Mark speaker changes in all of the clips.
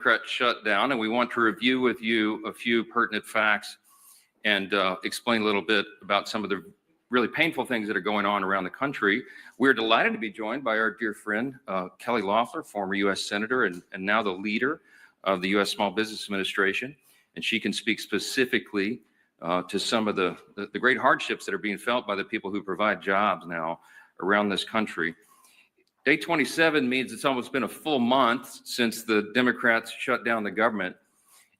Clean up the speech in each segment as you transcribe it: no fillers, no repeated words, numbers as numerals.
Speaker 1: Democrat shutdown, and we want to review with you a few pertinent facts and explain a little bit about some of the really painful things that are going on around the country. We're delighted to be joined by our dear friend, Kelly Loeffler, former U.S. Senator and now the leader of the U.S. Small Business Administration. And she can speak specifically to some of the great hardships that are being felt by the people who provide jobs now around this country. Day 27 means it's almost been a full month since the Democrats shut down the government.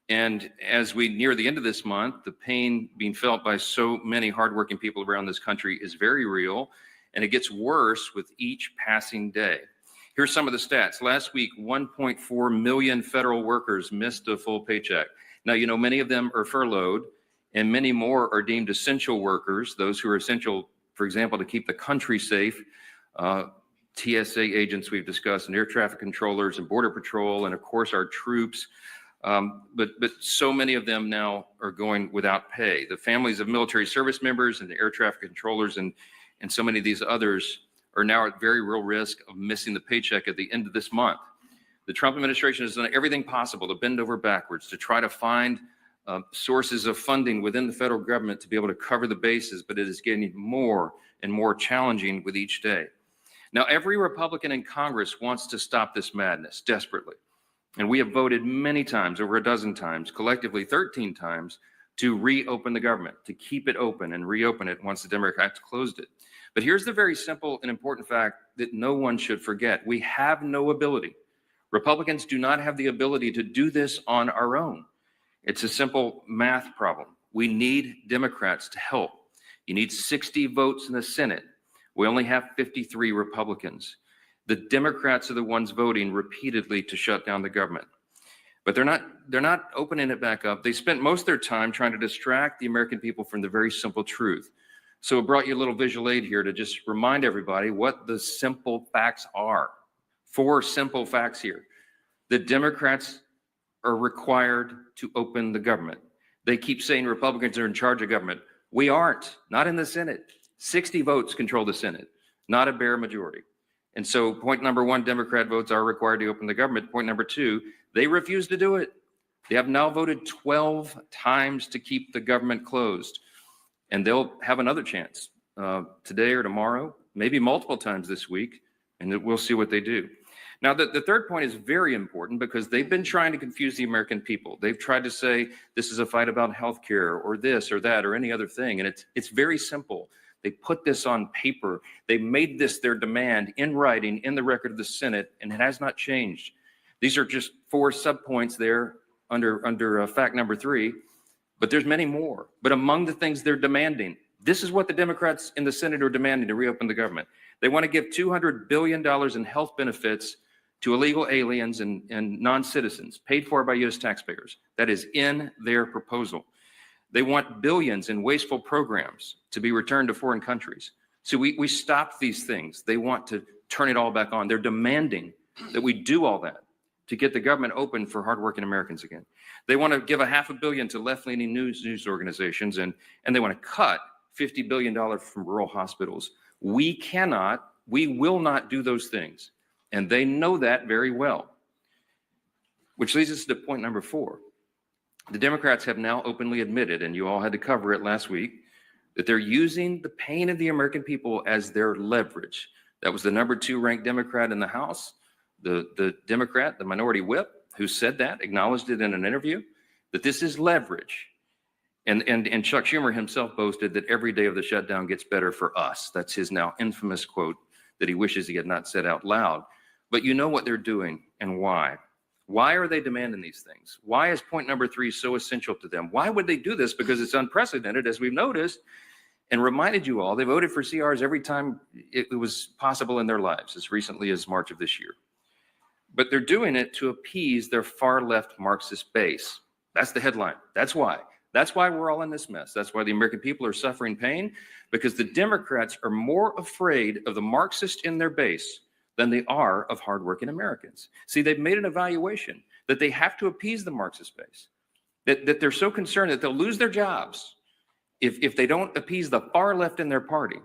Speaker 1: And as we near the end of this month, the pain being felt by so many hardworking people around this country is very real, and it gets worse with each passing day. Here's some of the stats. Last week, 1.4 million federal workers missed a full paycheck. Now, you know, many of them are furloughed, and many more are deemed essential workers, those who are essential, for example, to keep the country safe. TSA agents we've discussed, and air traffic controllers and border patrol, and of course our troops. But so many of them now are going without pay. The families of military service members and the air traffic controllers and so many of these others are now at very real risk of missing the paycheck at the end of this month. The Trump administration has done everything possible to bend over backwards to try to find sources of funding within the federal government to be able to cover the bases, but it is getting more and more challenging with each day. Now, every Republican in Congress wants to stop this madness desperately. And we have voted many times, over a dozen times, collectively 13 times, to reopen the government, to keep it open and reopen it once the Democrats closed it. But here's the very simple and important fact that no one should forget. We have no ability. Republicans do not have the ability to do this on our own. It's a simple math problem. We need Democrats to help. You need 60 votes in the Senate. We only have 53 Republicans. The Democrats are the ones voting repeatedly to shut down the government. But they're not opening it back up. They spent most of their time trying to distract the American people from the very simple truth. So I brought you a little visual aid here to just remind everybody what the simple facts are. 4 simple facts here. The Democrats are required to open the government. They keep saying Republicans are in charge of government. We aren't, not in the Senate. 60 votes control the Senate, not a bare majority. And so point number 1, Democrat votes are required to open the government. Point number 2, they refuse to do it. They have now voted 12 times to keep the government closed. And they'll have another chance today or tomorrow, maybe multiple times this week, and we'll see what they do. Now, the third point is very important because they've been trying to confuse the American people. They've tried to say this is a fight about health care or this or that or any other thing. And it's very simple. They put this on paper. They made this their demand in writing in the record of the Senate, and it has not changed. These are just 4 subpoints there under fact number 3, but there's many more. But among the things they're demanding, this is what the Democrats in the Senate are demanding to reopen the government. They want to give $200 billion in health benefits to illegal aliens and non-citizens paid for by U.S. taxpayers. That is in their proposal. They want billions in wasteful programs to be returned to foreign countries. So we stopped these things. They want to turn it all back on. They're demanding that we do all that to get the government open for hardworking Americans again. They want to give $500 million to left-leaning news organizations, and they want to cut $50 billion from rural hospitals. We will not do those things. And they know that very well. Which leads us to point number 4. The Democrats have now openly admitted, and you all had to cover it last week, that they're using the pain of the American people as their leverage. That was the number 2 ranked Democrat in the House, the Democrat, the minority whip, who said that, acknowledged it in an interview, that this is leverage. And Chuck Schumer himself boasted that every day of the shutdown gets better for us. That's his now infamous quote that he wishes he had not said out loud. But you know what they're doing and why. Why are they demanding these things? Why is point number 3 so essential to them? Why would they do this? Because it's unprecedented, as we've noticed, and reminded you all, they voted for CRs every time it was possible in their lives, as recently as March of this year. But they're doing it to appease their far-left Marxist base. That's the headline. That's why. That's why we're all in this mess. That's why the American people are suffering pain, because the Democrats are more afraid of the Marxists in their base than they are of hardworking Americans. See, they've made an evaluation that they have to appease the Marxist base, that they're so concerned that they'll lose their jobs if they don't appease the far left in their party.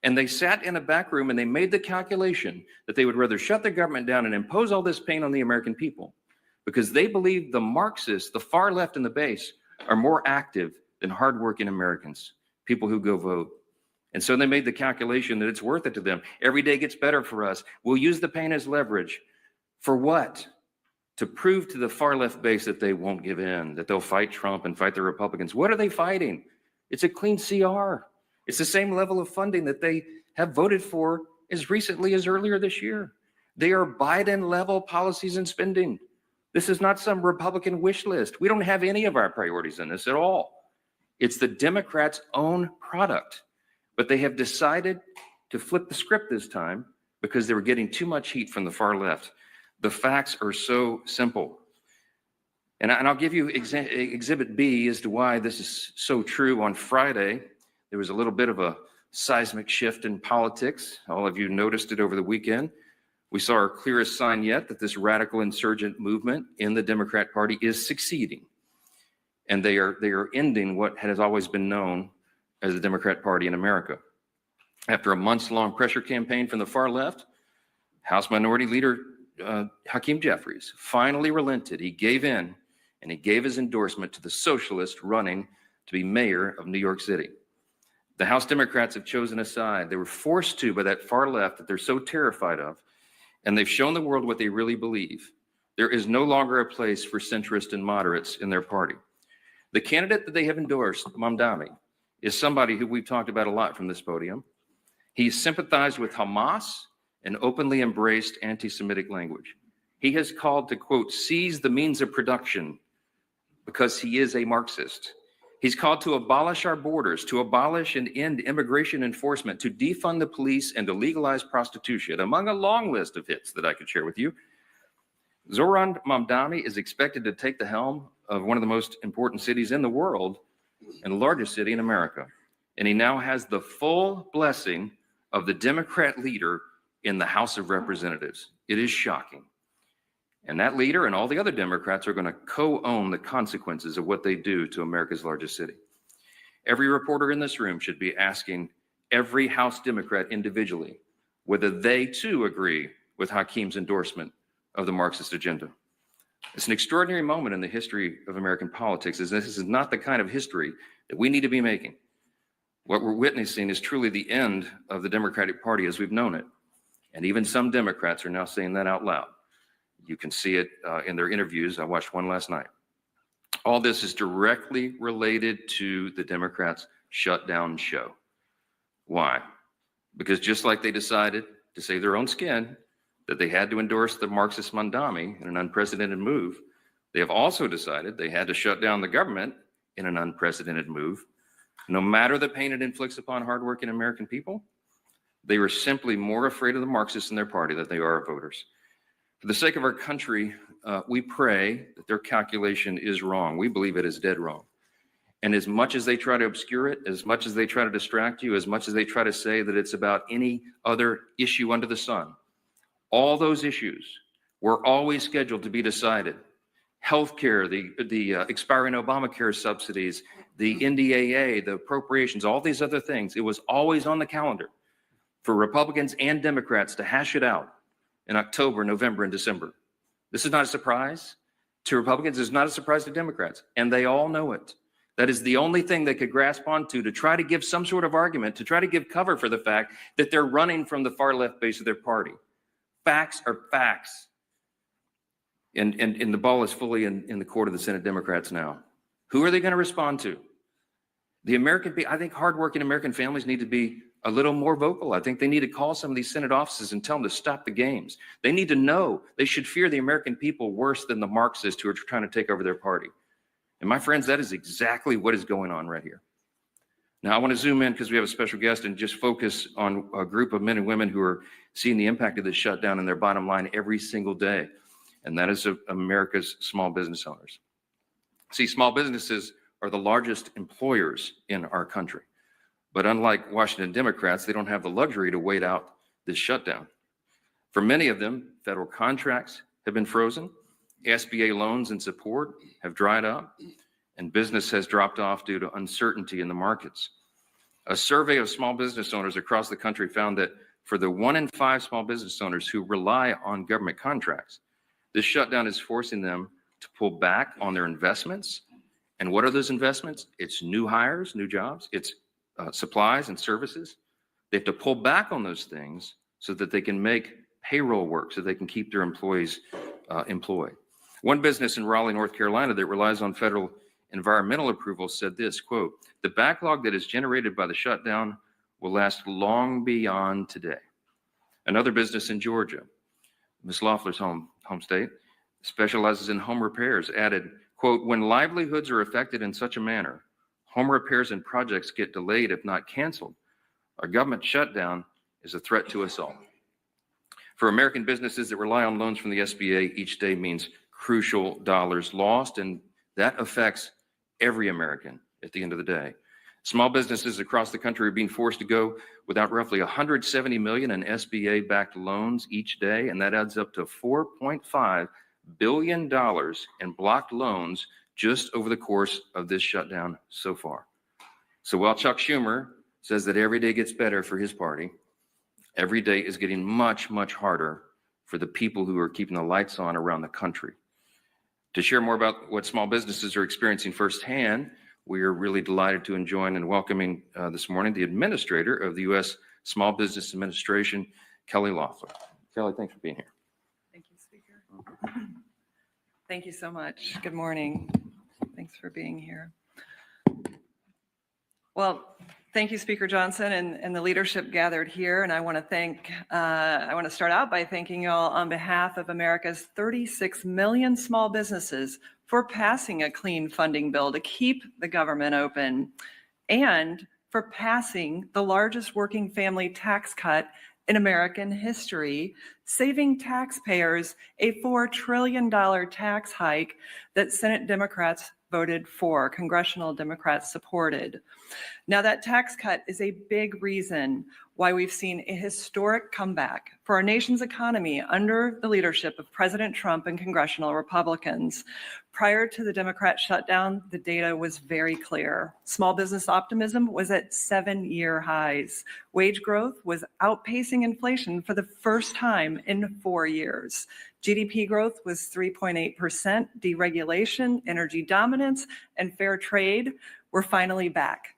Speaker 1: And they sat in a back room and they made the calculation that they would rather shut the government down and impose all this pain on the American people because they believe the Marxists, the far left and the base, are more active than hardworking Americans, people who go vote. And so they made the calculation that it's worth it to them. Every day gets better for us. We'll use the pain as leverage. For what? To prove to the far left base that they won't give in, that they'll fight Trump and fight the Republicans. What are they fighting? It's a clean CR. It's the same level of funding that they have voted for as recently as earlier this year. They are Biden-level policies and spending. This is not some Republican wish list. We don't have any of our priorities in this at all. It's the Democrats' own product. But they have decided to flip the script this time because they were getting too much heat from the far left. The facts are so simple. And I'll give you Exhibit B as to why this is so true. On Friday, there was a little bit of a seismic shift in politics. All of you noticed it over the weekend. We saw our clearest sign yet that this radical insurgent movement in the Democrat Party is succeeding. And they are ending what has always been known as the Democrat Party in America. After a months-long pressure campaign from the far left, House Minority Leader Hakeem Jeffries finally relented. He gave in, and he gave his endorsement to the socialist running to be mayor of New York City. The House Democrats have chosen a side. They were forced to by that far left that they're so terrified of, and they've shown the world what they really believe. There is no longer a place for centrists and moderates in their party. The candidate that they have endorsed, Mamdani, is somebody who we've talked about a lot from this podium. He sympathized with Hamas and openly embraced anti-Semitic language. He has called to, quote, seize the means of production because he is a Marxist. He's called to abolish our borders, to abolish and end immigration enforcement, to defund the police and to legalize prostitution, among a long list of hits that I could share with you. Zoran Mamdani is expected to take the helm of one of the most important cities in the world and the largest city in America. And he now has the full blessing of the Democrat leader in the House of Representatives. It is shocking. And that leader and all the other Democrats are going to co-own the consequences of what they do to America's largest city. Every reporter in this room should be asking every House Democrat individually whether they too agree with Hakeem's endorsement of the Marxist agenda. It's an extraordinary moment in the history of American politics, as this is not the kind of history that we need to be making. What we're witnessing is truly the end of the Democratic Party as we've known it. And even some Democrats are now saying that out loud. You can see it in their interviews. I watched one last night. All this is directly related to the Democrats' shutdown show. Why? Because just like they decided to save their own skin, that they had to endorse the Marxist Mamdani in an unprecedented move, they have also decided they had to shut down the government in an unprecedented move. No matter the pain it inflicts upon hardworking American people, they were simply more afraid of the Marxists in their party than they are of voters. For the sake of our country, we pray that their calculation is wrong. We believe it is dead wrong. And as much as they try to obscure it, as much as they try to distract you, as much as they try to say that it's about any other issue under the sun, all those issues were always scheduled to be decided. Healthcare, the expiring Obamacare subsidies, the NDAA, the appropriations, all these other things, it was always on the calendar for Republicans and Democrats to hash it out in October, November, and December. This is not a surprise to Republicans. It's not a surprise to Democrats, and they all know it. That is the only thing they could grasp onto to try to give some sort of argument, to try to give cover for the fact that they're running from the far left base of their party. Facts are facts. And the ball is fully in the court of the Senate Democrats now. Who are they going to respond to? The American people. I think hardworking American families need to be a little more vocal. I think they need to call some of these Senate offices and tell them to stop the games. They need to know they should fear the American people worse than the Marxists who are trying to take over their party. And my friends, that is exactly what is going on right here. Now, I want to zoom in because we have a special guest and just focus on a group of men and women who are seeing the impact of this shutdown in their bottom line every single day. And that is America's small business owners. See, small businesses are the largest employers in our country. But unlike Washington Democrats, they don't have the luxury to wait out this shutdown. For many of them, federal contracts have been frozen, SBA loans and support have dried up, and business has dropped off due to uncertainty in the markets. A survey of small business owners across the country found that for the 1 in 5 small business owners who rely on government contracts, this shutdown is forcing them to pull back on their investments. And what are those investments? It's new hires, new jobs, it's supplies and services. They have to pull back on those things so that they can make payroll work, so they can keep their employees employed. One business in Raleigh, North Carolina that relies on federal environmental approval said this, quote, "The backlog that is generated by the shutdown will last long beyond today." Another business in Georgia, Ms. Loeffler's home state, specializes in home repairs, added, quote, "When livelihoods are affected in such a manner, home repairs and projects get delayed if not canceled. A government shutdown is a threat to us all." For American businesses that rely on loans from the SBA, each day means crucial dollars lost, and that affects every American at the end of the day. Small businesses across the country are being forced to go without roughly $170 million in SBA-backed loans each day, and that adds up to $4.5 billion in blocked loans just over the course of this shutdown so far. So while Chuck Schumer says that every day gets better for his party, every day is getting much, much harder for the people who are keeping the lights on around the country. To share more about what small businesses are experiencing firsthand, we are really delighted to join and welcoming this morning the administrator of the U.S. Small Business Administration, Kelly Loeffler. Kelly, thanks for being here.
Speaker 2: Thank you, Speaker. Thank you so much. Good morning. Thanks for being here. Well, thank you, Speaker Johnson, and the leadership gathered here. And I want to start out by thanking you all on behalf of America's 36 million small businesses for passing a clean funding bill to keep the government open, and for passing the largest working family tax cut in American history, saving taxpayers a $4 trillion tax hike that Senate Democrats voted for, congressional Democrats supported. Now, that tax cut is a big reason why we've seen a historic comeback for our nation's economy under the leadership of President Trump and congressional Republicans. Prior to the Democrat shutdown, the data was very clear. Small business optimism was at 7-year highs. Wage growth was outpacing inflation for the first time in 4 years. GDP growth was 3.8%. Deregulation, energy dominance, and fair trade were finally back.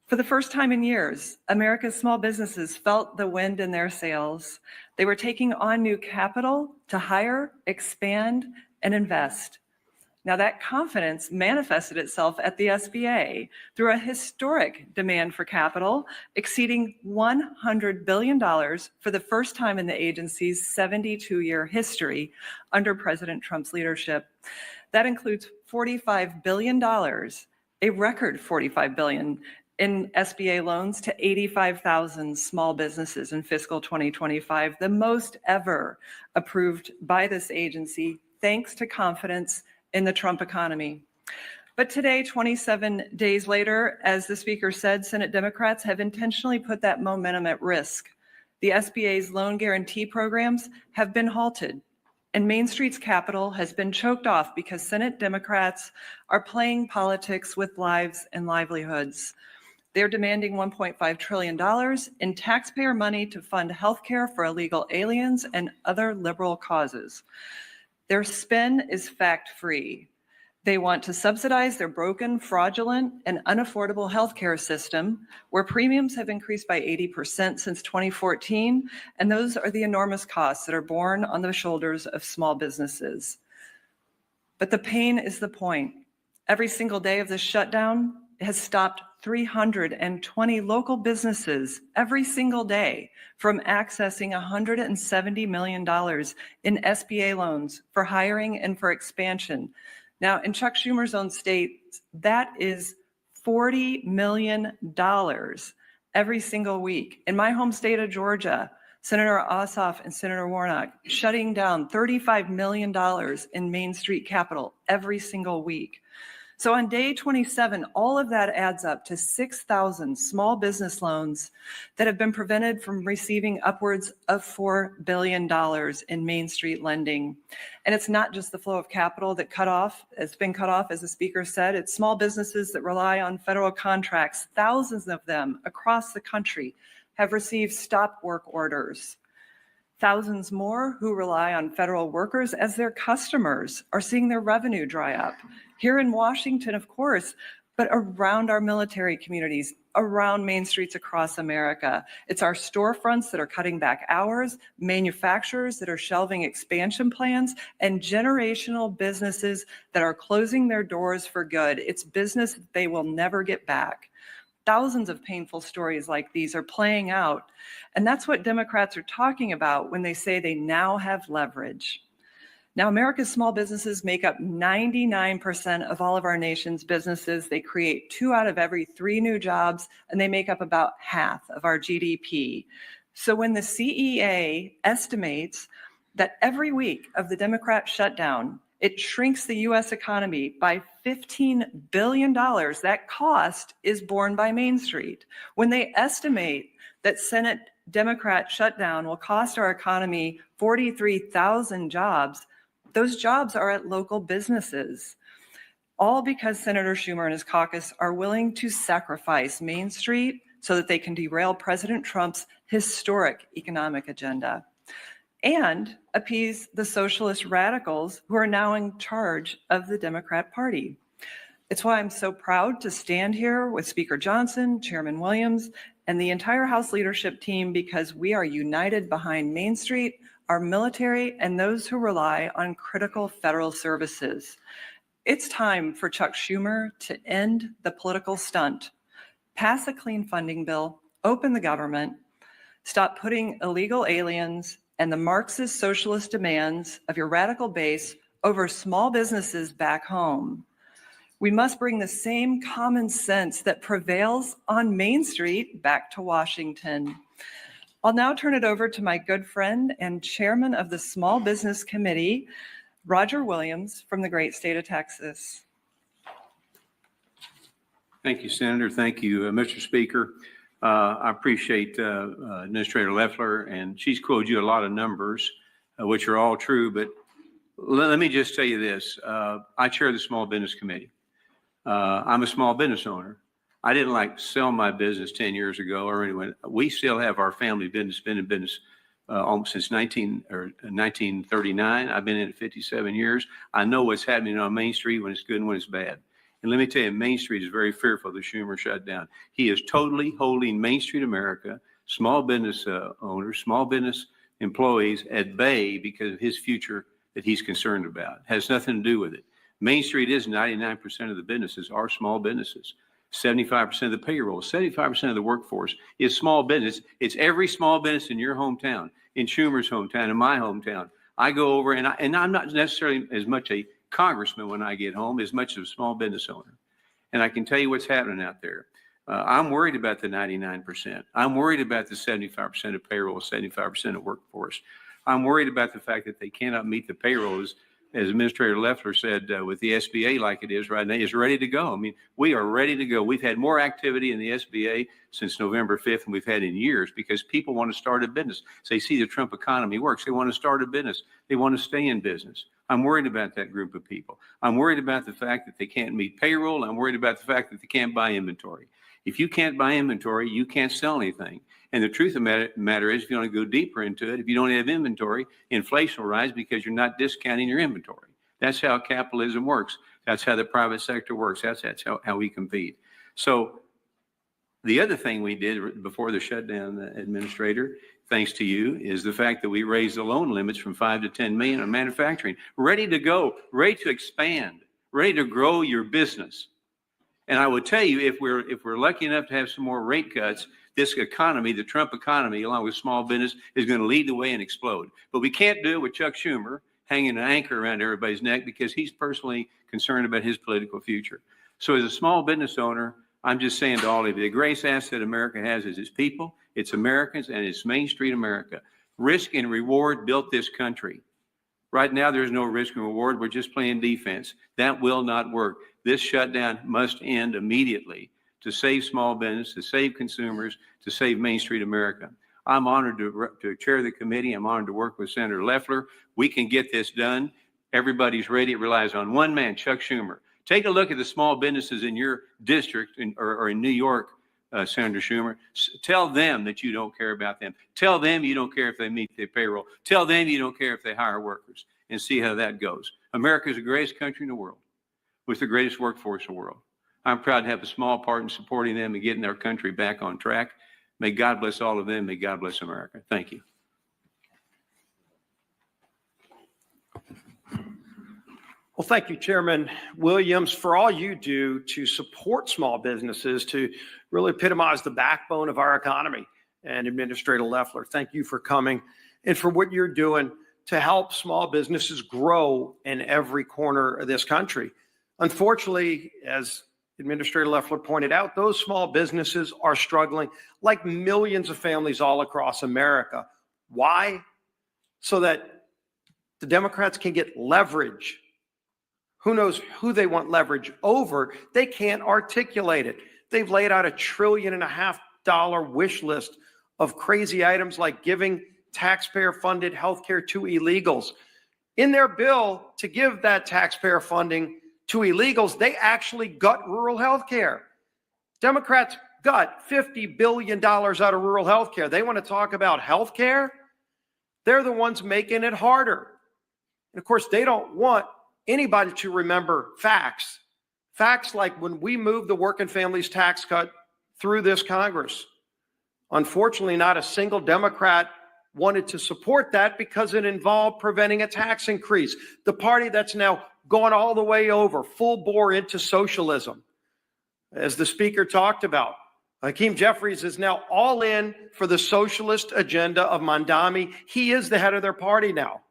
Speaker 2: For the first time in years, America's small businesses felt the wind in their sails. They were taking on new capital to hire, expand, and invest. Now, that confidence manifested itself at the SBA through a historic demand for capital exceeding $100 billion for the first time in the agency's 72-year history under President Trump's leadership. That includes $45 billion, a record $45 billion in SBA loans to 85,000 small businesses in fiscal 2025, the most ever approved by this agency, thanks to confidence in the Trump economy. But today, 27 days later, as the Speaker said, Senate Democrats have intentionally put that momentum at risk. The SBA's loan guarantee programs have been halted, and Main Street's capital has been choked off because Senate Democrats are playing politics with lives and livelihoods. They're demanding $1.5 trillion in taxpayer money to fund healthcare for illegal aliens and other liberal causes. Their spin is fact-free. They want to subsidize their broken, fraudulent, and unaffordable healthcare system, where premiums have increased by 80% since 2014, and those are the enormous costs that are borne on the shoulders of small businesses. But the pain is the point. Every single day of this shutdown has stopped 320 local businesses every single day from accessing $170 million in SBA loans for hiring and for expansion. Now, in Chuck Schumer's own state, that is $40 million every single week. In my home state of Georgia, Senator Ossoff and Senator Warnock shutting down $35 million in Main Street capital every single week. So on day 27, all of that adds up to 6,000 small business loans that have been prevented from receiving upwards of $4 billion in Main Street lending. And it's not just the flow of capital that it's been cut off, as the Speaker said. It's small businesses that rely on federal contracts. Thousands of them across the country have received stop work orders. Thousands more who rely on federal workers as their customers are seeing their revenue dry up. Here in Washington, of course, but around our military communities, around main streets across America. It's our storefronts that are cutting back hours, manufacturers that are shelving expansion plans, and generational businesses that are closing their doors for good. It's business that they will never get back. Thousands of painful stories like these are playing out. And that's what Democrats are talking about when they say they now have leverage. Now, America's small businesses make up 99% of all of our nation's businesses. They create 2 out of every 3 new jobs, and they make up about half of our GDP. So when the CEA estimates that every week of the Democrat shutdown, it shrinks the US economy by $15 billion. That cost is borne by Main Street. When they estimate that Senate Democrat shutdown will cost our economy 43,000 jobs, those jobs are at local businesses. All because Senator Schumer and his caucus are willing to sacrifice Main Street so that they can derail President Trump's historic economic agenda and appease the socialist radicals who are now in charge of the Democrat Party. It's why I'm so proud to stand here with Speaker Johnson, Chairman Williams, and the entire House leadership team, because we are united behind Main Street, our military, and those who rely on critical federal services. It's time for Chuck Schumer to end the political stunt, pass a clean funding bill, open the government, stop putting illegal aliens and the Marxist socialist demands of your radical base over small businesses back home. We must bring the same common sense that prevails on Main Street back to Washington. I'll now turn it over to my good friend and chairman of the Small Business Committee, Roger Williams from the great state of Texas.
Speaker 3: Thank you, Senator. Thank you, Mr. Speaker. I appreciate Administrator Loeffler, and she's quoted you a lot of numbers, which are all true, but let me just tell you this. I chair the Small Business Committee. I'm a small business owner. I didn't like sell my business 10 years ago or anyone. We still have our family business, been in business almost since 1939. I've been in it 57 years. I know what's happening on Main Street when it's good and when it's bad. And let me tell you, Main Street is very fearful of the Schumer shutdown. He is totally holding Main Street America, small business owners, small business employees at bay because of his future that he's concerned about. It has nothing to do with it. Main Street is 99% of the businesses are small businesses. 75% of the payroll, 75% of the workforce is small business. It's every small business in your hometown, in Schumer's hometown, in my hometown. I go over and I'm not necessarily as much a congressman when I get home as much as a small business owner. And I can tell you what's happening out there. I'm worried about the 99%. I'm worried about the 75% of payroll, 75% of workforce. I'm worried about the fact that they cannot meet the payrolls, as Administrator Loeffler said, with the SBA like it is right now, is ready to go. I mean, we are ready to go. We've had more activity in the SBA since November 5th than we've had in years because people want to start a business. So they see the Trump economy works. They want to start a business. They want to stay in business. I'm worried about that group of people. I'm worried about the fact that they can't meet payroll. I'm worried about the fact that they can't buy inventory. If you can't buy inventory, you can't sell anything. And the truth of the matter is, if you want to go deeper into it, if you don't have inventory, inflation will rise because you're not discounting your inventory. That's how capitalism works. That's how the private sector works. That's how we compete. So the other thing we did before the shutdown, Administrator, thanks to you, is the fact that we raised the loan limits from 5 to 10 million on manufacturing, ready to go, ready to expand, ready to grow your business. And I would tell you, if we're lucky enough to have some more rate cuts, this economy, the Trump economy, along with small business, is going to lead the way and explode. But we can't do it with Chuck Schumer hanging an anchor around everybody's neck because he's personally concerned about his political future. So as a small business owner, I'm just saying to all of you, the greatest asset America has is its people, its Americans, and it's Main Street America. Risk and reward built this country. Right now, there's no risk and reward. We're just playing defense. That will not work. This shutdown must end immediately to save small business, to save consumers, to save Main Street America. I'm honored to chair the committee. I'm honored to work with Senator Loeffler. We can get this done. Everybody's ready. It relies on one man, Chuck Schumer. Take a look at the small businesses in your district or in New York Senator Schumer. Tell them that you don't care about them. Tell them you don't care if they meet their payroll. Tell them you don't care if they hire workers, and see how that goes. America is the greatest country in the world with the greatest workforce in the world. I'm proud to have a small part in supporting them and getting our country back on track. May God bless all of them. May God bless America. Thank you.
Speaker 4: Well, thank you, Chairman Williams, for all you do to support small businesses, to really epitomize the backbone of our economy. And Administrator Loeffler, thank you for coming and for what you're doing to help small businesses grow in every corner of this country. Unfortunately, as Administrator Loeffler pointed out, those small businesses are struggling like millions of families all across America. Why? So that the Democrats can get leverage. Who knows who they want leverage over? They can't articulate it. They've laid out $1.5 trillion wish list of crazy items like giving taxpayer-funded healthcare to illegals. In their bill to give that taxpayer funding to illegals, they actually gut rural healthcare. Democrats gut $50 billion out of rural healthcare. They want to talk about healthcare? They're the ones making it harder. And of course, they don't want anybody to remember facts. Facts like when we moved the working families tax cut through this Congress. Unfortunately, not a single Democrat wanted to support that because it involved preventing a tax increase. The party that's now gone all the way over, full bore into socialism. As the speaker talked about, Hakeem Jeffries is now all in for the socialist agenda of Mondami. He is the head of their party now.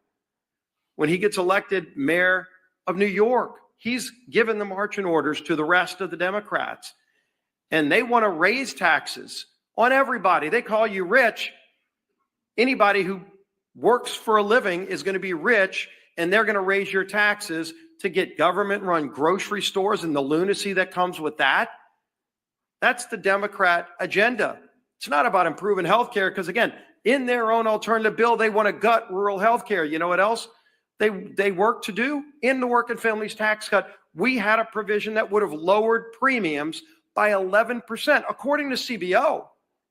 Speaker 4: When he gets elected mayor of New York, he's given the marching orders to the rest of the Democrats. And they want to raise taxes on everybody. They call you rich. Anybody who works for a living is going to be rich, and they're going to raise your taxes to get government-run grocery stores and the lunacy that comes with that. That's the Democrat agenda. It's not about improving health care because, again, in their own alternative bill, they want to gut rural health care. You know what else they work to do? In the working families tax cut, we had a provision that would have lowered premiums by 11%. According to CBO,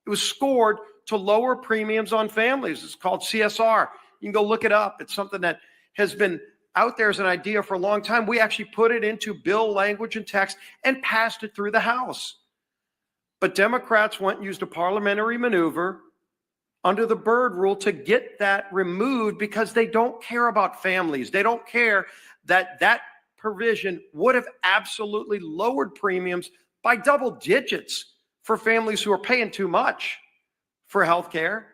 Speaker 4: it was scored to lower premiums on families. It's called CSR. You can go look it up. It's something that has been out there as an idea for a long time. We actually put it into bill language and text and passed it through the House. But Democrats went and used a parliamentary maneuver under the Byrd rule to get that removed because they don't care about families. They don't care that that provision would have absolutely lowered premiums by double digits for families who are paying too much for health care.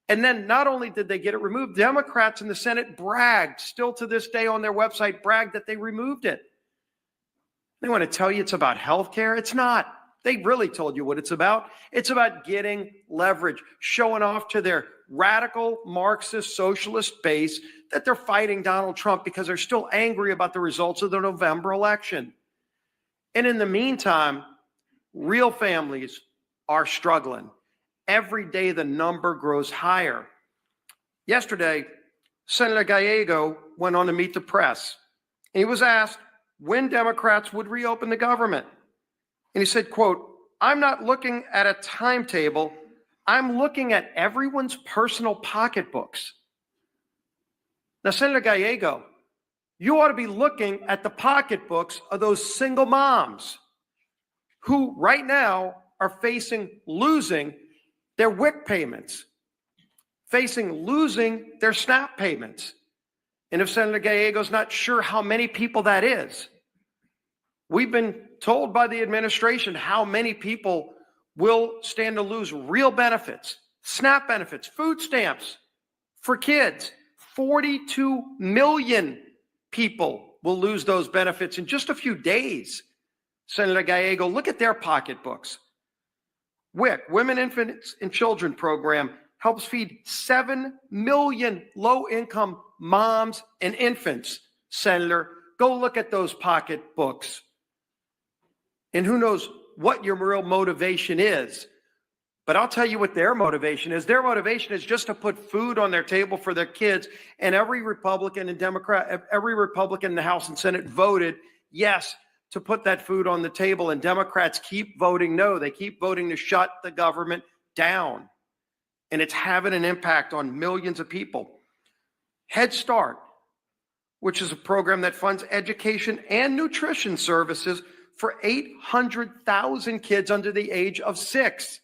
Speaker 4: And then not only did they get it removed, Democrats in the Senate bragged, still to this day on their website, bragged that they removed it. They want to tell you it's about health care. It's not. They really told you what it's about. It's about getting leverage, showing off to their radical Marxist socialist base that they're fighting Donald Trump because they're still angry about the results of the November election. And in the meantime, real families are struggling. Every day the number grows higher. Yesterday, Senator Gallego went on to meet the press. And he was asked when Democrats would reopen the government. And he said, quote, "I'm not looking at a timetable. I'm looking at everyone's personal pocketbooks." Now, Senator Gallego, you ought to be looking at the pocketbooks of those single moms who right now are facing losing their WIC payments, facing losing their SNAP payments. And if Senator Gallego's not sure how many people that is, we've been told by the administration how many people will stand to lose real benefits, SNAP benefits, food stamps for kids. 42 million people will lose those benefits in just a few days. Senator Gallego, look at their pocketbooks. WIC, Women, Infants, and Children program, helps feed 7 million low-income moms and infants. Senator, go look at those pocketbooks. And who knows what your real motivation is. But I'll tell you what their motivation is. Their motivation is just to put food on their table for their kids. And every Republican and Democrat, every Republican in the House and Senate voted, yes, to put that food on the table, and Democrats keep voting no. They keep voting to shut the government down, and it's having an impact on millions of people. Head Start, which is a program that funds education and nutrition services for 800,000 kids under the age of 6.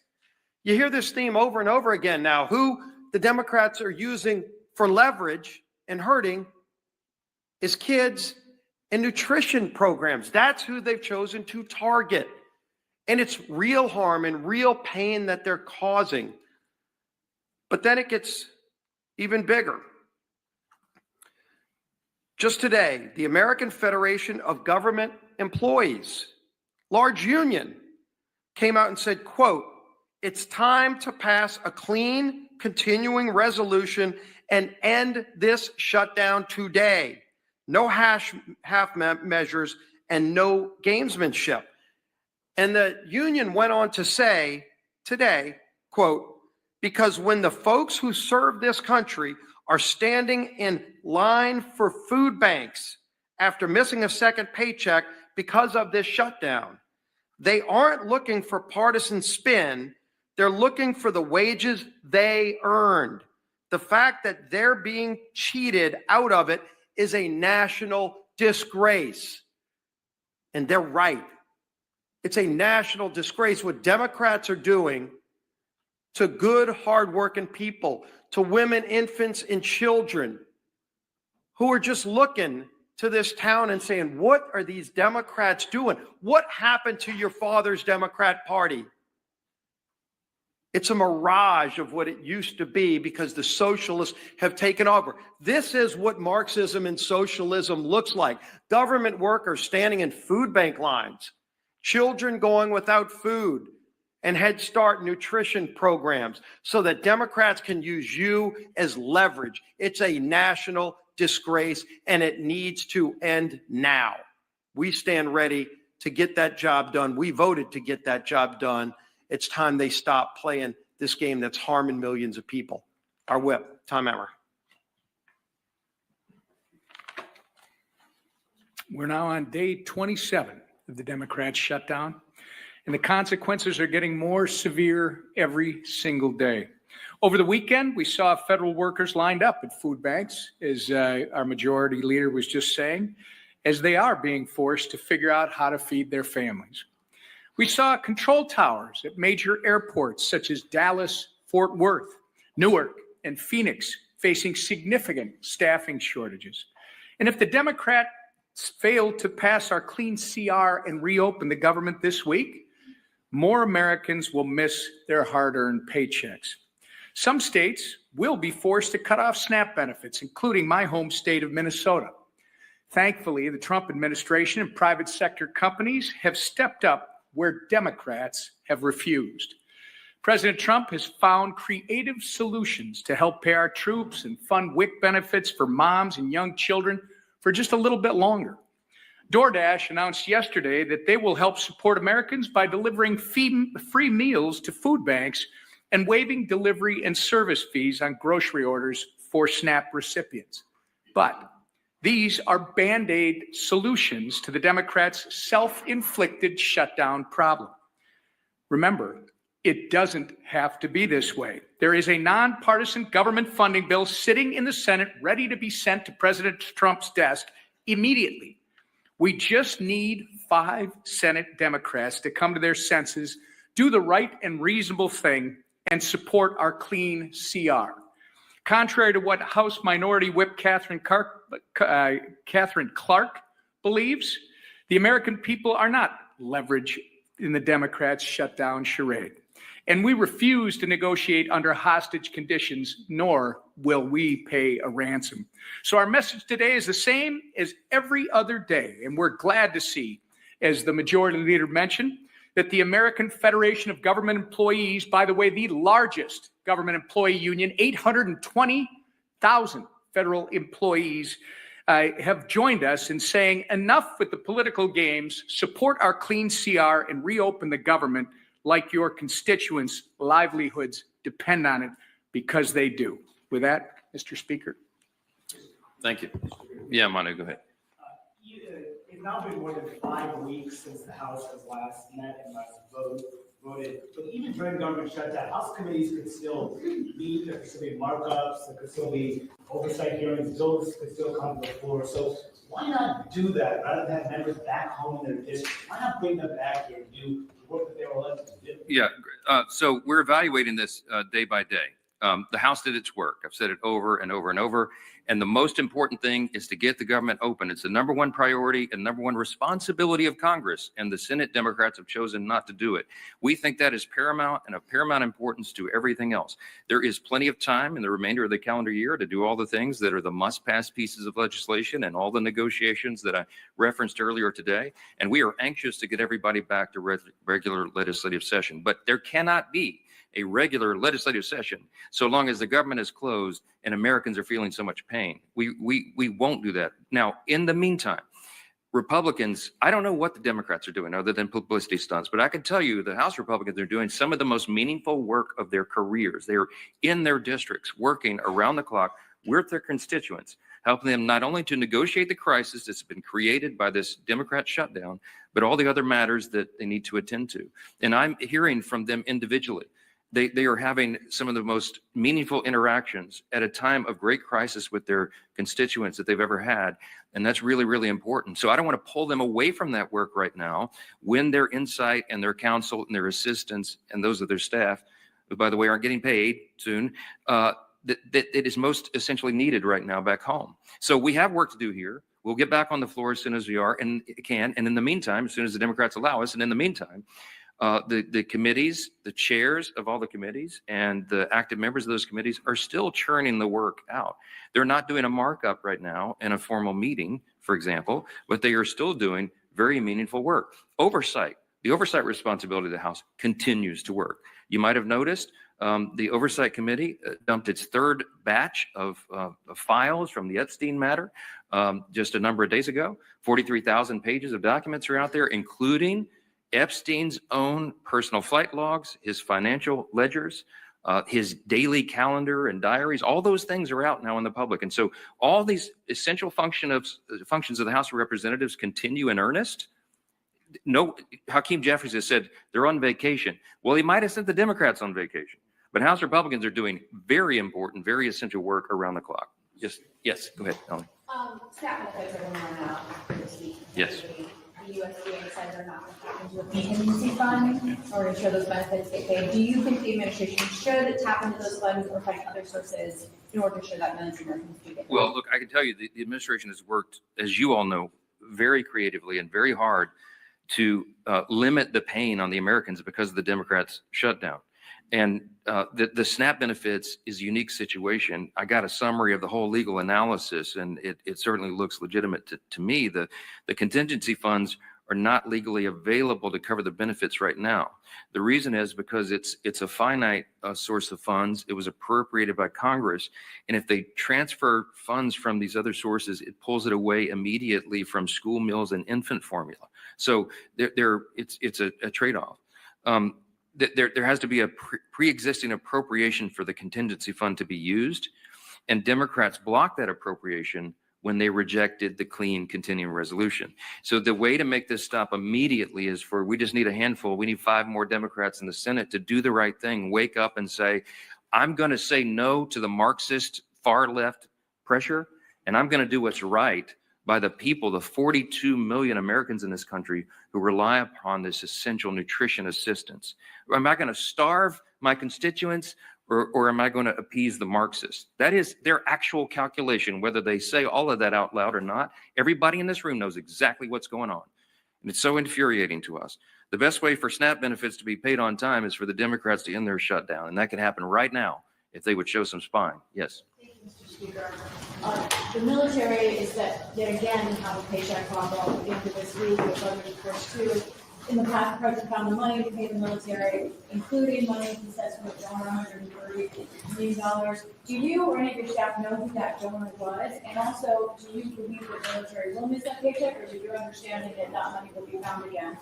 Speaker 4: You hear this theme over and over again now. Who the Democrats are using for leverage and hurting is kids and nutrition programs. That's who they've chosen to target. And it's real harm and real pain that they're causing. But then it gets even bigger. Just today, the American Federation of Government Employees, large union, came out and said, quote, "It's time to pass a clean, continuing resolution and end this shutdown today. No half measures and no gamesmanship." And the union went on to say today, quote, "Because when the folks who serve this country are standing in line for food banks after missing a second paycheck because of this shutdown, they aren't looking for partisan spin. They're looking for the wages they earned. The fact that they're being cheated out of it is a national disgrace." And they're right. It's a national disgrace what Democrats are doing to good, hardworking people, to women, infants, and children who are just looking to this town and saying, what are these Democrats doing? What happened to your father's Democrat Party? It's a mirage of what it used to be because the socialists have taken over. This is what Marxism and socialism looks like. Government workers standing in food bank lines, children going without food, and Head Start nutrition programs so that Democrats can use you as leverage. It's a national disgrace, and it needs to end now. We stand ready to get that job done. We voted to get that job done. It's time they stop playing this game that's harming millions of people. Our whip, Tom Emmer.
Speaker 5: We're now on day 27 of the Democrats' shutdown, and the consequences are getting more severe every single day. Over the weekend, we saw federal workers lined up at food banks, as our majority leader was just saying, as they are being forced to figure out how to feed their families. We saw control towers at major airports such as Dallas, Fort Worth, Newark, and Phoenix facing significant staffing shortages. And if the Democrats fail to pass our clean CR and reopen the government this week, more Americans will miss their hard-earned paychecks. Some states will be forced to cut off SNAP benefits, including my home state of Minnesota. Thankfully, the Trump administration and private sector companies have stepped up where Democrats have refused. President Trump has found creative solutions to help pay our troops and fund WIC benefits for moms and young children for just a little bit longer. DoorDash announced yesterday that they will help support Americans by delivering free meals to food banks and waiving delivery and service fees on grocery orders for SNAP recipients. But these are Band-Aid solutions to the Democrats' self-inflicted shutdown problem. Remember, it doesn't have to be this way. There is a nonpartisan government funding bill sitting in the Senate ready to be sent to President Trump's desk immediately. We just need 5 Senate Democrats to come to their senses, do the right and reasonable thing, and support our clean CR. Contrary to what House Minority Whip Catherine Clark believes, the American people are not leverage in the Democrats' shutdown charade. And we refuse to negotiate under hostage conditions, nor will we pay a ransom. So our message today is the same as every other day. And we're glad to see, as the majority leader mentioned, that the American Federation of Government Employees, by the way, the largest government employee union, 820,000 federal employees, have joined us in saying enough with the political games, support our clean CR and reopen the government like your constituents' livelihoods depend on it, because they do. With that, Mr. Speaker.
Speaker 1: Thank you. Yeah, Manu, go ahead.
Speaker 6: If now been more than 5 weeks since the House has last met and last voted. But even during government shutdown, House committees could still meet, there could still be markups, there could still be oversight hearings, bills could still come to the floor. So why not do that rather than have members back home in their district? Why not bring them back here and do the work that they were elected to do?
Speaker 1: Yeah, so we're evaluating this day by day. The House did its work. I've said it over and over and over. And the most important thing is to get the government open. It's the number one priority and number one responsibility of Congress. And the Senate Democrats have chosen not to do it. We think that is paramount and of paramount importance to everything else. There is plenty of time in the remainder of the calendar year to do all the things that are the must-pass pieces of legislation and all the negotiations that I referenced earlier today. And we are anxious to get everybody back to regular legislative session. But there cannot be a regular legislative session so long as the government is closed and Americans are feeling so much pain. We won't do that. Now, in the meantime, Republicans, I don't know what the Democrats are doing other than publicity stunts, but I can tell you the House Republicans are doing some of the most meaningful work of their careers. They're in their districts working around the clock with their constituents, helping them not only to negotiate the crisis that's been created by this Democrat shutdown, but all the other matters that they need to attend to. And I'm hearing from them individually. They are having some of the most meaningful interactions at a time of great crisis with their constituents that they've ever had. And that's really, really important. So I don't want to pull them away from that work right now when their insight and their counsel and their assistants and those of their staff, who, by the way, aren't getting paid soon, that it is most essentially needed right now back home. So we have work to do here. We'll get back on the floor as soon as we are and can. And in the meantime, as soon as the Democrats allow us, and in the meantime, the committees, the chairs of all the committees and the active members of those committees are still churning the work out. They're not doing a markup right now in a formal meeting, for example, but they are still doing very meaningful work. Oversight, the oversight responsibility of the House continues to work. You might have noticed the Oversight Committee dumped its third batch of files from the Epstein matter just a number of days ago. 43,000 pages of documents are out there, including Epstein's own personal flight logs, his financial ledgers, his daily calendar and diaries. All those things are out now in the public. And so all these essential functions of the House of Representatives continue in earnest. No, Hakeem Jeffries has said they're on vacation. Well, he might have sent the Democrats on vacation, but House Republicans are doing very important, very essential work around the clock. Yes, go ahead, Ellen.
Speaker 7: Staff benefits are going to run out this week.
Speaker 1: Yes.
Speaker 7: The USDA said they're not going to tap into a contingency fund or ensure those benefits get paid. Do you think the administration should tap into those funds or find other sources in order to ensure that millions of Americans do get paid?
Speaker 1: Well, look, I can tell you the administration has worked, as you all know, very creatively and very hard to limit the pain on the Americans because of the Democrats' shutdown. And the SNAP benefits is a unique situation. I got a summary of the whole legal analysis, and it certainly looks legitimate to me. The contingency funds are not legally available to cover the benefits right now. The reason is because it's a finite source of funds. It was appropriated by Congress. And if they transfer funds from these other sources, it pulls it away immediately from school meals and infant formula. So it's a trade-off. There has to be a pre-existing appropriation for the contingency fund to be used, and Democrats blocked that appropriation when they rejected the clean continuing resolution. So the way to make this stop immediately is we just need a handful. We need 5 more Democrats in the Senate to do the right thing, wake up and say, I'm going to say no to the Marxist far left pressure, and I'm going to do what's right by the people, the 42 million Americans in this country who rely upon this essential nutrition assistance. Am I going to starve my constituents or am I going to appease the Marxists? That is their actual calculation, whether they say all of that out loud or not. Everybody in this room knows exactly what's going on. And it's so infuriating to us. The best way for SNAP benefits to be paid on time is for the Democrats to end their shutdown. And that could happen right now if they would show some spine. Yes.
Speaker 7: Mr. Speaker. The military is that yet again have a paycheck problem at the end of this week with budget reports too. In the past, the president found the money to pay the military, including money he says from a donor, $130 million. Do you or any of your staff know who that donor was? And also, do you believe the military will miss that paycheck, or is it your understanding that that money will be found again?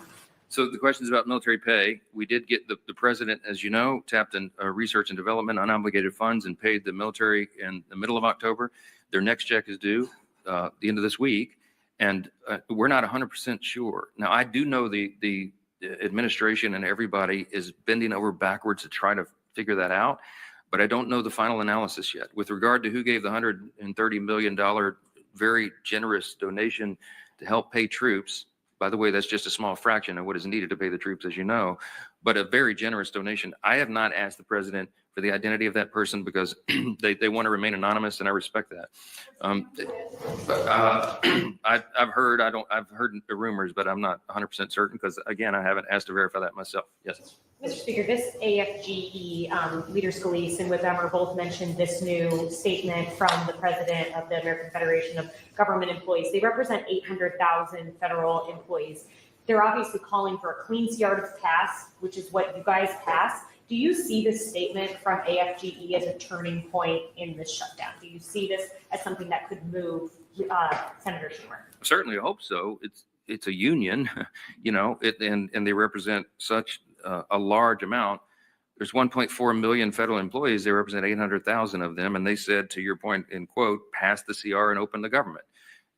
Speaker 1: So the questions about military pay, we did get the president, as you know, tapped in research and development unobligated funds and paid the military in the middle of October. Their next check is due the end of this week. And we're not 100% sure. Now, I do know the administration and everybody is bending over backwards to try to figure that out, but I don't know the final analysis yet. With regard to who gave the $130 million very generous donation to help pay troops, by the way, that's just a small fraction of what is needed to pay the troops, as you know, but a very generous donation. I have not asked the president for the identity of that person because they want to remain anonymous, and I respect that. I've heard the rumors, but I'm not 100% certain because, again, I haven't asked to verify that myself. Yes.
Speaker 8: Mr. Speaker, this AFGE, Leader Scalise and Whip Emmer both mentioned this new statement from the president of the American Federation of Government Employees. They represent 800,000 federal employees. They're obviously calling for a clean start of task, which is what you guys passed. Do you see this statement from AFGE as a turning point in this shutdown? Do you see this as something that could move Senator Schumer?
Speaker 1: Certainly, I hope so. It's a union, and they represent such a large amount. There's 1.4 million federal employees. They represent 800,000 of them. And they said, to your point, in quote, pass the CR and open the government.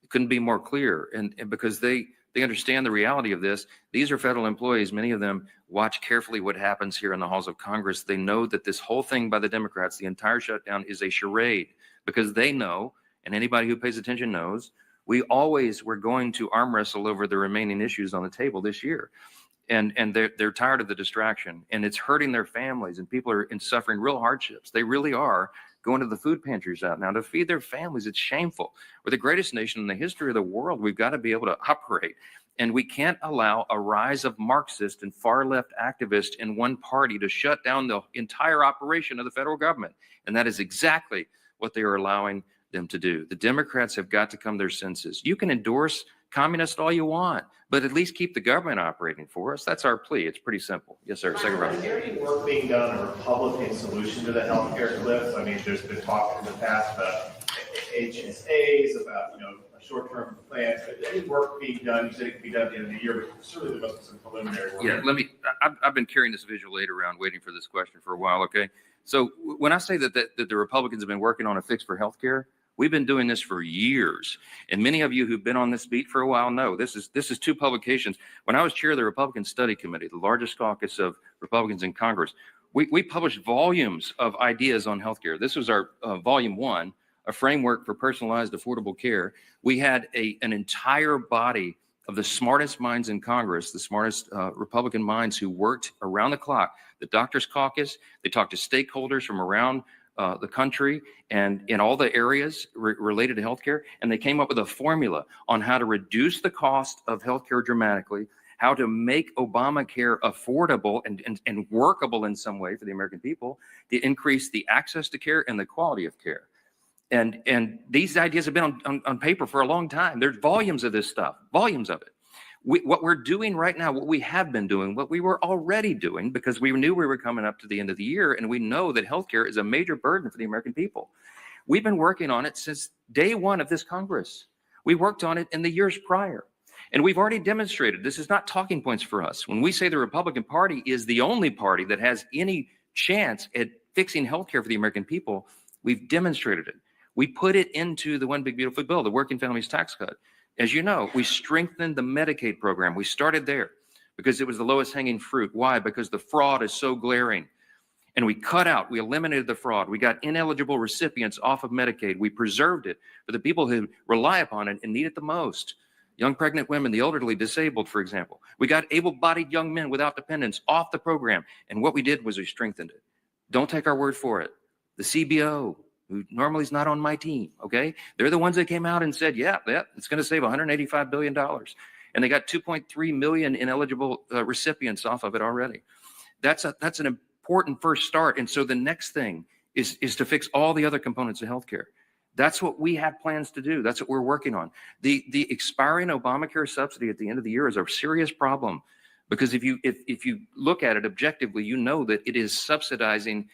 Speaker 1: It couldn't be more clear. And because they understand the reality of this. These are federal employees. Many of them watch carefully what happens here in the halls of Congress. They know that this whole thing by the Democrats, the entire shutdown, is a charade because they know, and anybody who pays attention knows, we're going to arm wrestle over the remaining issues on the table this year. And they're tired of the distraction, and it's hurting their families, and people are suffering real hardships. They really are going to the food pantries out now to feed their families. It's shameful. We're the greatest nation in the history of the world. We've got to be able to operate, and we can't allow a rise of Marxist and far left activists in one party to shut down the entire operation of the federal government. And that is exactly what they are allowing them to do. The Democrats have got to come to their senses. You can endorse communists all you want, but at least keep the government operating for us. That's our plea. It's pretty simple. Yes, sir. Second round.
Speaker 9: Is there any work being done on a Republican solution to the healthcare cliff? I mean, there's been talk in the past about HSAs, about, a short-term plan. Is there any work being done? You said it could be done at the end of the year, but certainly there must be some preliminary work.
Speaker 1: Yeah, I've been carrying this visual aid around waiting for this question for a while, okay? So when I say that the Republicans have been working on a fix for healthcare, we've been doing this for years. And many of you who've been on this beat for a while know this is two publications. When I was chair of the Republican Study Committee, the largest caucus of Republicans in Congress, we published volumes of ideas on healthcare. This was our volume 1, a framework for personalized affordable care. We had an entire body of the smartest minds in Congress, the smartest Republican minds who worked around the clock. The Doctors Caucus, they talked to stakeholders from around the country and in all the areas related to healthcare, and they came up with a formula on how to reduce the cost of healthcare dramatically, how to make Obamacare affordable and workable in some way for the American people, to increase the access to care and the quality of care. And these ideas have been on paper for a long time. There's volumes of this stuff, volumes of it. What we're doing right now, what we have been doing, what we were already doing, because we knew we were coming up to the end of the year, and we know that healthcare is a major burden for the American people. We've been working on it since day one of this Congress. We worked on it in the years prior, and we've already demonstrated this is not talking points for us. When we say the Republican Party is the only party that has any chance at fixing healthcare for the American people, we've demonstrated it. We put it into the One Big Beautiful Bill, the Working Families Tax Cut. As you know, we strengthened the Medicaid program. We started there because it was the lowest hanging fruit. Why? Because the fraud is so glaring. And we eliminated the fraud. We got ineligible recipients off of Medicaid. We preserved it for the people who rely upon it and need it the most. Young pregnant women, the elderly, disabled, for example. We got able-bodied young men without dependents off the program. And what we did was we strengthened it. Don't take our word for it. The CBO, who normally is not on my team, okay? They're the ones that came out and said, yeah, it's going to save $185 billion. And they got 2.3 million ineligible recipients off of it already. That's an important first start. And so the next thing is to fix all the other components of healthcare. That's what we have plans to do. That's what we're working on. The expiring Obamacare subsidy at the end of the year is a serious problem, because if you look at it objectively, you know that it is subsidizing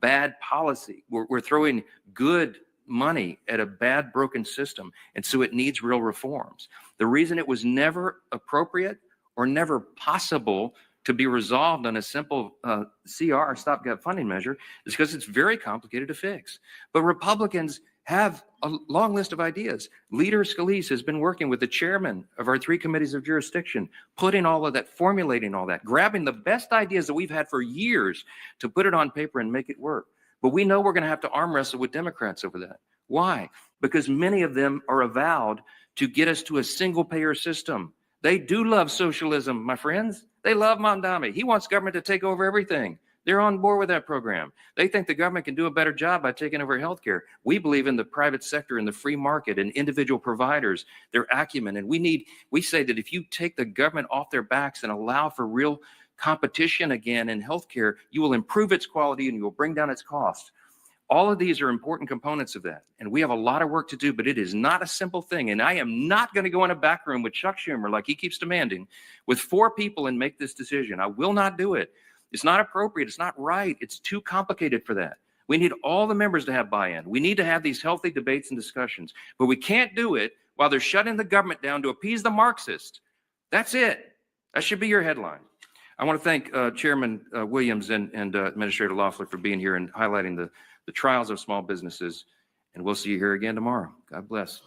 Speaker 1: bad policy. We're throwing good money at a bad, broken system. And so it needs real reforms. The reason it was never appropriate or never possible to be resolved on a simple CR, stopgap funding measure, is because it's very complicated to fix. But Republicans have a long list of ideas. Leader Scalise has been working with the chairman of our 3 committees of jurisdiction, putting all of that, formulating all that, grabbing the best ideas that we've had for years to put it on paper and make it work. But we know we're going to have to arm wrestle with Democrats over that. Why? Because many of them are avowed to get us to a single payer system. They do love socialism, my friends. They love Mamdani. He wants government to take over everything. They're on board with that program. They think the government can do a better job by taking over healthcare. We believe in the private sector and the free market and individual providers, their acumen. And we say that if you take the government off their backs and allow for real competition again in healthcare, you will improve its quality and you will bring down its cost. All of these are important components of that. And we have a lot of work to do, but it is not a simple thing. And I am not going to go in a back room with Chuck Schumer, like he keeps demanding, with 4 people and make this decision. I will not do it. It's not appropriate. It's not right. It's too complicated for that. We need all the members to have buy-in. We need to have these healthy debates and discussions, but we can't do it while they're shutting the government down to appease the Marxists. That's it. That should be your headline. I want to thank Chairman Williams and Administrator Loeffler for being here and highlighting the trials of small businesses. And we'll see you here again tomorrow. God bless.